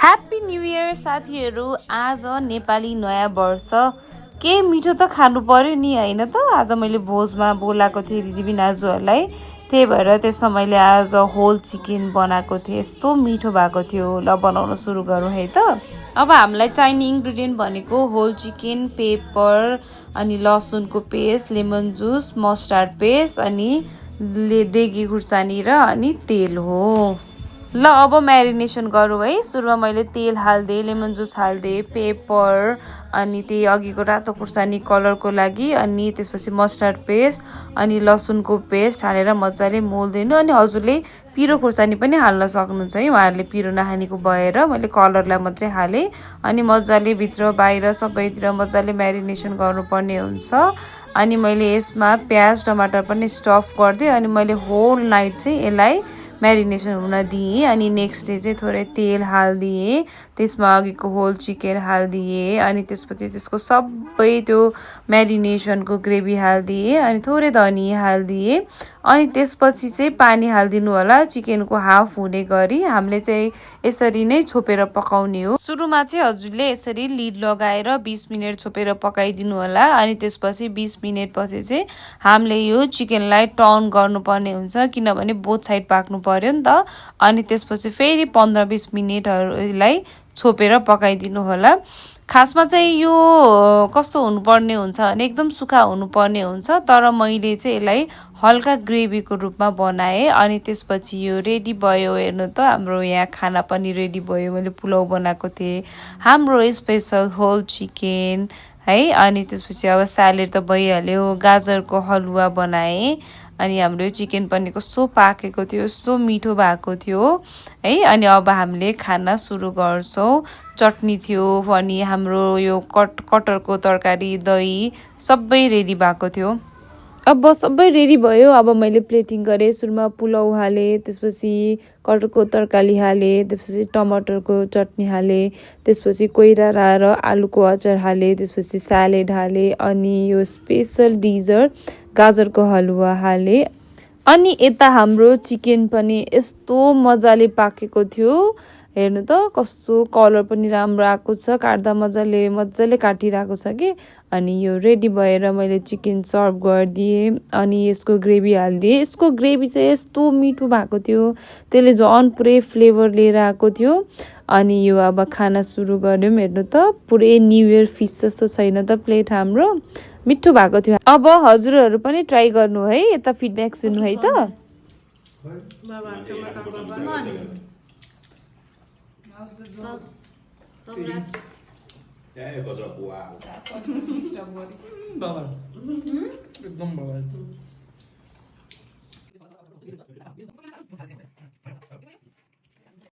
Happy new year साथीहरू। आज नेपाली नयाँ वर्ष के मिठो त खानु पर्यो नि हैन त। आज मैले भोजमा बोलाएको थिएँ दिदी नाजुहरूलाई, त्यही भएर त्यसमा मैले आज होल चिकन बनाएको थिएँ। यस्तो मिठो भएको थियो। ल बनाउन सुरु गरौँ है त। अब हामीलाई चाहिने इन्ग्रेडियन्ट भनेको होल चिकन, पेपर, अनि लसुनको paste, lemon juice, mustard paste, अनि देगी खुर्सानी र अनि तेल हो। ल अब म्यारिनेसन गरौँ है। सुरुमा मैले तेल हाल्दै, लेमन जुस हाल्दै, पेपर, अनि त्यही अघिको रातो खुर्सानी कलरको लागि, अनि त्यसपछि मस्टर्ड पेस्ट अनि लसुनको पेस्ट हालेर मजाले मोल्दिनु। अनि हजुरले पिरो खुर्सानी पनि हाल्न सक्नुहुन्छ है, उहाँहरूले पिरो नखानेको भएर मैले कलरलाई मात्रै हालेँ। अनि मजाले भित्र बाहिर सबैतिर मजाले म्यारिनेसन गर्नुपर्ने हुन्छ। अनि मैले यसमा प्याज टमाटर पनि स्टफ गरिदिएँ। अनि मैले होल नाइट चाहिँ यसलाई म्यारिनेसन हुन दिएँ। अनि नेक्स्ट डे चाहिँ थोरै तेल हालिदिएँ, त्यसमा अघिको होल चिकन हालिदिएँ, अनि त्यसपछि त्यसको सबै त्यो म्यारिनेसनको ग्रेभी हालिदिएँ, अनि थोरै धनिया हालिदिएँ। अनि त्यसपछि चाहिँ पानी हालिदिनु होला, चिकनको हाफ हुने गरी हामीले चाहिँ यसरी नै छोपेर पकाउने हो। सुरुमा चाहिँ हजुरले यसरी लिड लगाएर 20 मिनट छोपेर पकाइदिनु होला। अनि त्यसपछि 20 मिनट पछि चाहिँ हामीले यो चिकनलाई टर्न गर्नुपर्ने हुन्छ, किनभने बोथ साइड पाक्नु पर्यो नि त। अनि त्यसपछि फेरि 15-20 मिनटहरूलाई छोपेर पकाइदिनु होला। खासमा चाहिँ यो कस्तो हुनुपर्ने हुन्छ भने एकदम सुक्खा हुनुपर्ने हुन्छ, तर मैले चाहिँ यसलाई हल्का ग्रेभीको रूपमा बनाएँ। अनि त्यसपछि यो रेडी भयो। हेर्नु त हाम्रो यहाँ खाना पनि रेडी भयो। मैले पुलाउ बनाएको थिएँ, हाम्रो स्पेसल होल चिकन है। अनि त्यसपछि अब स्यालेड त भइहाल्यो, गाजरको हलुवा बनाएँ। अनि हाम्रो यो चिकन पनि कस्तो पाकेको थियो, यस्तो मिठो भएको थियो है। अनि अब हामीले खाना सुरु गर्छौँ। चटनी थियो, अनि हाम्रो यो कटहरको तरकारी, दही सबै रेडी भएको थियो। अब सबै रेडी भयो। अब मैले प्लेटिङ गरेँ। सुरुमा पुलाउ हालेँ, त्यसपछि कटहरको तरकारी हालेँ, त्यसपछि टमाटरको चटनी हालेँ, त्यसपछि कोइराला र आलुको अचार हालेँ, त्यसपछि स्यालेड हालेँ, अनि यो स्पेसल डिजर्ट गाजरको हलुवा हालेँ। अनि यता हाम्रो चिकन पनि यस्तो मजाले पाकेको थियो। हेर्नु त कस्तो कलर पनि राम्रो आएको छ, काट्दा मजाले काटिरहेको छ कि। अनि यो रेडी भएर मैले चिकन सर्भ गरिदिएँ। अनि यसको ग्रेभी हालिदिएँ। यसको ग्रेभी चाहिँ यस्तो मिठो भएको थियो, त्यसले झन् पुरै फ्लेभर लिएर आएको थियो। अनि यो अब खाना सुरु गऱ्यौँ। हेर्नु त पुरै न्यु इयर फिस जस्तो छैन त प्लेट, हाम्रो मिठो भएको थियो। अब हजुरहरू पनि ट्राई गर्नु है, यता फिडब्याक सुन्नु है त। एकदम